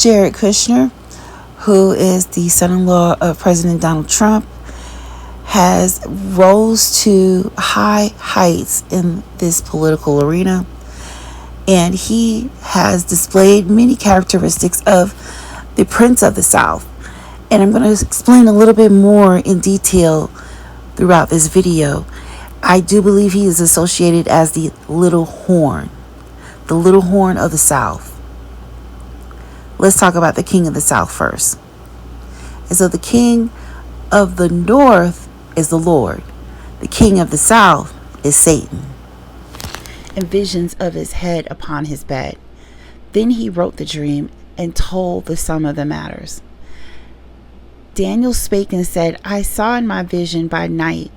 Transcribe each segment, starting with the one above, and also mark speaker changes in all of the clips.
Speaker 1: Jared Kushner, who is the son-in-law of President Donald Trump, has rose to high heights in this political arena, and he has displayed many characteristics of the Prince of the South. And I'm going to explain a little bit more in detail throughout this video. I do believe he is associated as the little horn of the South. Let's talk about the King of the South first. And so the King of the North is the Lord. The King of the South is Satan. And visions of his head upon his bed. Then he wrote the dream and told the sum of the matters. Daniel spake and said, I saw in my vision by night,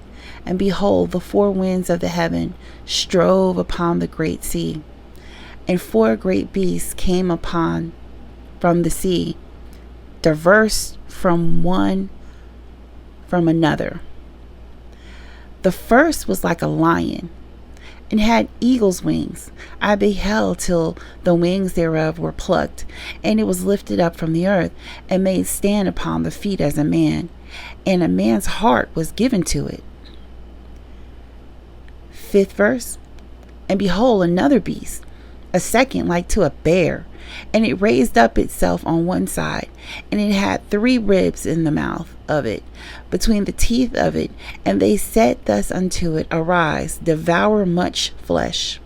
Speaker 1: and behold, the four winds of the heaven strove upon the great sea, and four great beasts came upon from the sea, diverse from one from another. The first was like a lion, and had eagle's wings. I beheld till the wings thereof were plucked, and it was lifted up from the earth, and made stand upon the feet as a man, and a man's heart was given to it. Fifth verse, and behold, another beast, a second like to a bear, and it raised up itself on one side, and it had 3 ribs in the mouth of it, between the teeth of it, and they said thus unto it, Arise, devour much flesh.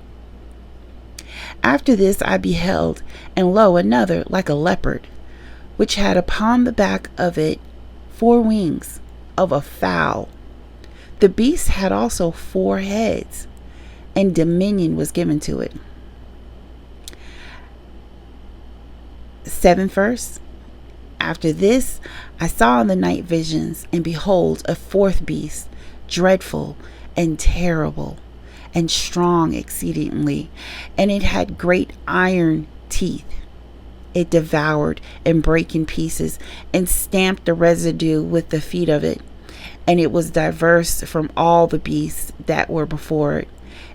Speaker 1: After this I beheld, and lo, another like a leopard, which had upon the back of it 4 wings of a fowl. The beast had also 4 heads, and dominion was given to it. 7th verse. After this I saw in the night visions, and behold, a 4th beast, dreadful and terrible, and strong exceedingly, and it had great iron teeth. It devoured and brake in pieces, and stamped the residue with the feet of it. And it was diverse from all the beasts that were before it,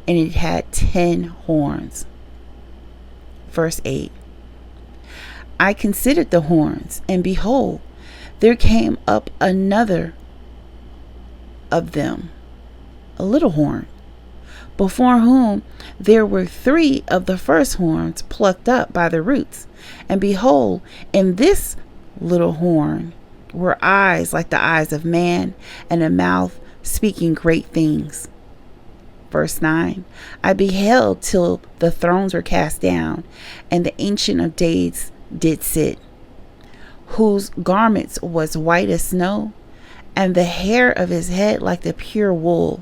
Speaker 1: and it had 10 horns. Verse 8. I considered the horns, and behold, there came up another of them, a little horn, before whom there were 3 of the first horns plucked up by the roots. And behold, in this little horn were eyes like the eyes of man, and a mouth speaking great things. Verse 9. I beheld till the thrones were cast down, and the Ancient of Days did sit, whose garments was white as snow, and the hair of his head like the pure wool.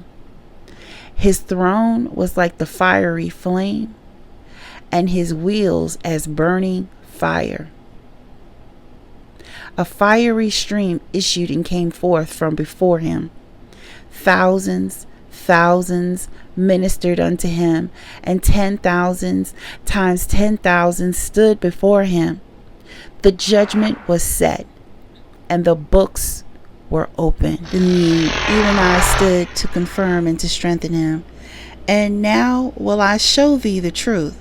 Speaker 1: His throne was like the fiery flame, and his wheels as burning fire. A fiery stream issued and came forth from before him. Thousands ministered unto him, and 10,000 times 10,000 stood before him. The judgment was set, and the books were opened. The need, even I stood to confirm and to strengthen him. And now will I show thee the truth.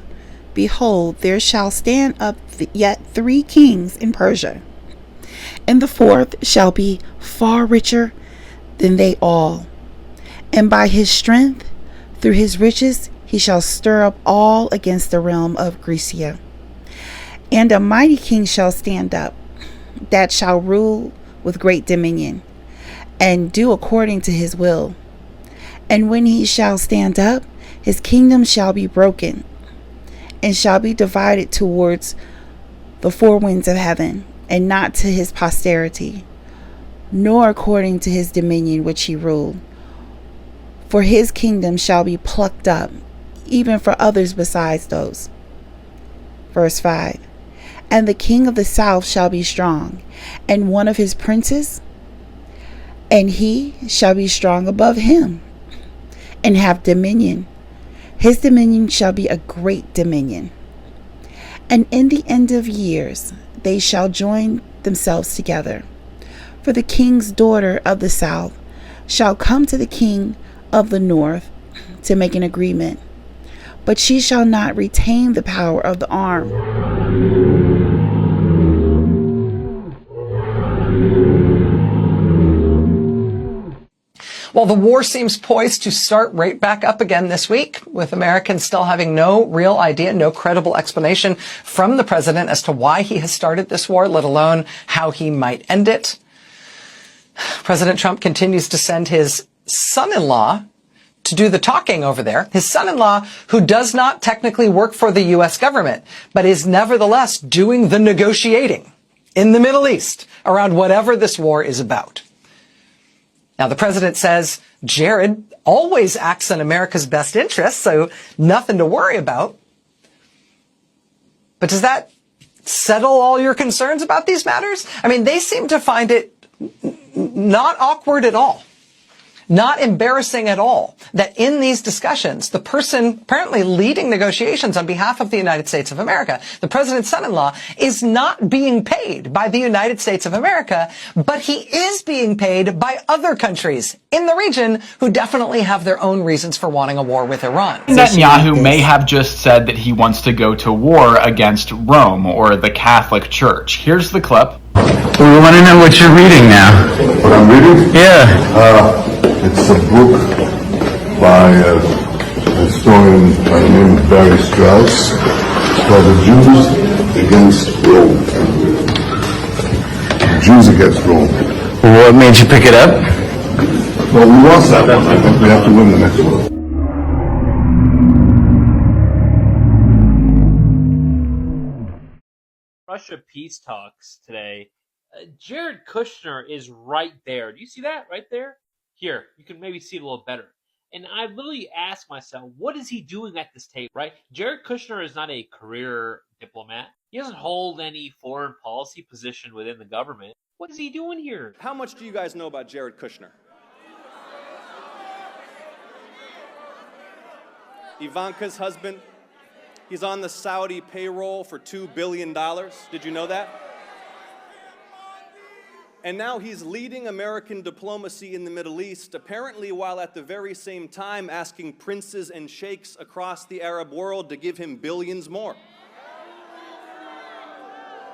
Speaker 1: Behold, there shall stand up yet 3 kings in Persia, and the 4th shall be far richer than they all. And by his strength, through his riches, he shall stir up all against the realm of Grecia. And a mighty king shall stand up, that shall rule with great dominion, and do according to his will. And when he shall stand up, his kingdom shall be broken, and shall be divided towards the 4 winds of heaven, and not to his posterity, nor according to his dominion which he ruled. For his kingdom shall be plucked up, even for others besides those. Verse 5. And the king of the south shall be strong, and one of his princes, and he shall be strong above him, and have dominion. His dominion shall be a great dominion. And in the end of years they shall join themselves together. For the king's daughter of the south shall come to the king of the north to make an agreement, but she shall not retain the power of the arm.
Speaker 2: Well, the war seems poised to start right back up again this week, with Americans still having no real idea, no credible explanation from the president as to why he has started this war, let alone how he might end it. President Trump continues to send his son-in-law to do the talking over there. His son-in-law, who does not technically work for the U.S. government, but is nevertheless doing the negotiating in the Middle East around whatever this war is about. Now, the president says Jared always acts in America's best interest, so nothing to worry about. But does that settle all your concerns about these matters? I mean, they seem to find it not awkward at all, not embarrassing at all, that in these discussions, the person apparently leading negotiations on behalf of the United States of America, the president's son-in-law, is not being paid by the United States of America, but he is being paid by other countries in the region who definitely have their own reasons for wanting a war with Iran.
Speaker 3: Netanyahu may have just said that he wants to go to war against Rome or the Catholic Church. Here's the clip.
Speaker 4: We want to know what you're reading now.
Speaker 5: What I'm reading?
Speaker 4: Yeah.
Speaker 5: It's a book by a historian by the name of Barry Strauss. It's called The Jews Against Rome. Jews Against Rome.
Speaker 4: What made you pick it up?
Speaker 5: Well, we lost that one. I think we have to win the next one.
Speaker 6: Russia peace talks today. Jared Kushner is right there. Do you see that right there? Here, you can maybe see it a little better. And I literally ask myself, what is he doing at this table, right? Jared Kushner is not a career diplomat. He doesn't hold any foreign policy position within the government. What is he doing here?
Speaker 7: How much do you guys know about Jared Kushner? Ivanka's husband. He's on the Saudi payroll for $2 billion. Did you know that? And now he's leading American diplomacy in the Middle East, apparently while at the very same time asking princes and sheikhs across the Arab world to give him billions more.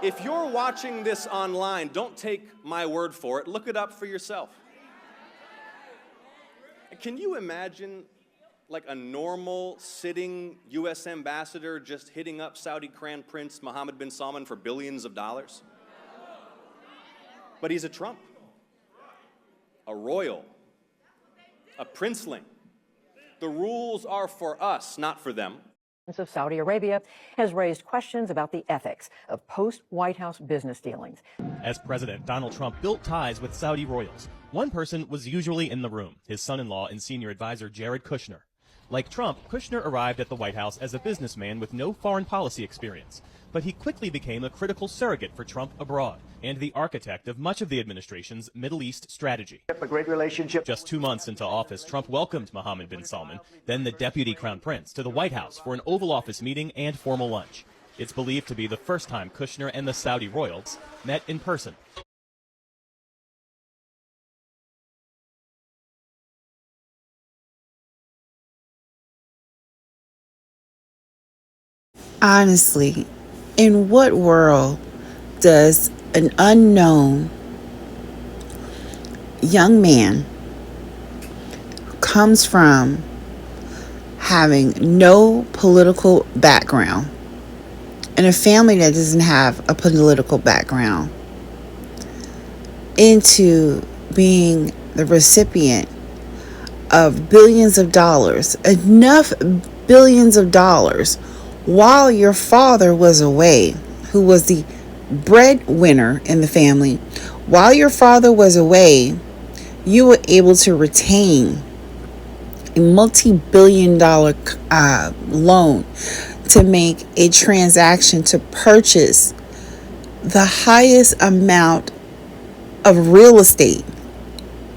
Speaker 7: If you're watching this online, don't take my word for it. Look it up for yourself. Can you imagine like a normal sitting U.S. ambassador just hitting up Saudi Crown Prince Mohammed bin Salman for billions of dollars? But he's a Trump, a royal, a princeling. The rules are for us, not for them.
Speaker 8: Of Saudi Arabia has raised questions about the ethics of post-White House business dealings.
Speaker 9: As President Donald Trump built ties with Saudi royals, one person was usually in the room, his son-in-law and senior advisor Jared Kushner. Like Trump, Kushner arrived at the White House as a businessman with no foreign policy experience, but he quickly became a critical surrogate for Trump abroad and the architect of much of the administration's Middle East strategy.
Speaker 10: A great relationship.
Speaker 9: Just 2 months into office, Trump welcomed Mohammed bin Salman, then the deputy crown prince, to the White House for an Oval Office meeting and formal lunch. It's believed to be the first time Kushner and the Saudi royals met in person.
Speaker 1: Honestly, in what world does an unknown young man who comes from having no political background and a family that doesn't have a political background into being the recipient of billions of dollars, enough billions of dollars, while your father was away, who was the breadwinner in the family, while your father was away, you were able to retain a multi-billion-dollar loan to make a transaction to purchase the highest amount of real estate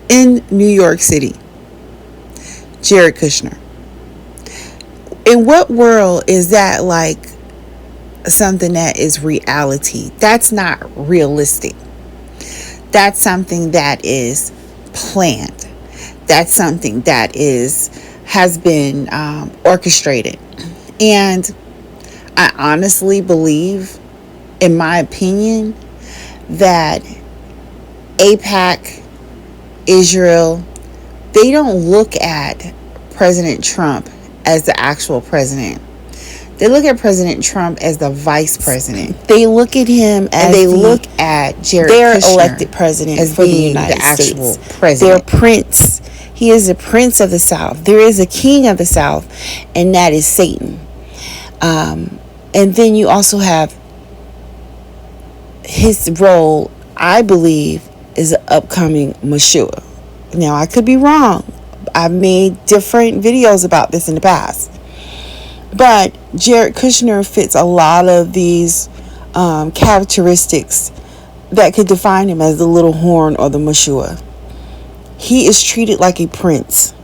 Speaker 1: in New York City. Jared Kushner. In what world is that like something that is reality? That's not realistic. That's something that is planned. That's something that has been orchestrated. And I honestly believe, in my opinion, that AIPAC, Israel, they don't look at President Trump as the actual president. They look at President Trump as the vice president. They look at him as look at Jared Kushner, elected president, as being the actual president. Their prince. He is the prince of the South. There is a king of the South, and that is Satan. And then you also have his role, I believe, is the upcoming Messiah. Now, I could be wrong. I've made different videos about this in the past. But Jared Kushner fits a lot of these characteristics that could define him as the little horn or the Messiah. He is treated like a prince.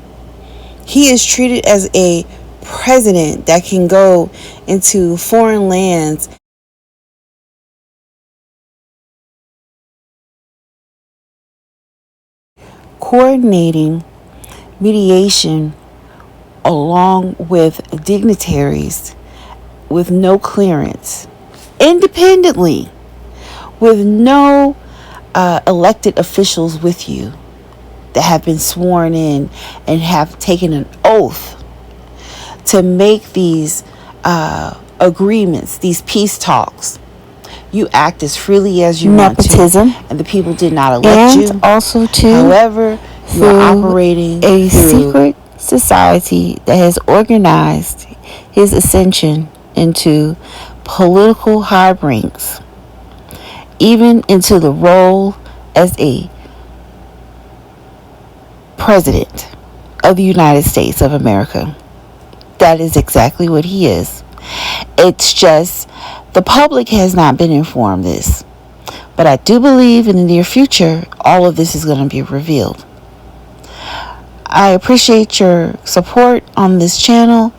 Speaker 1: He is treated as a president that can go into foreign lands coordinating mediation along with dignitaries with no clearance, independently, with no elected officials with you that have been sworn in and have taken an oath to make these agreements, these peace talks. You act as freely as you want to, and the people did not elect you. Also, too, however, you are operating a secret society that has organized his ascension into political high ranks, even into the role as a president of the United States of America. That is exactly what he is. It's just the public has not been informed this. But I do believe in the near future, all of this is going to be revealed. I appreciate your support on this channel.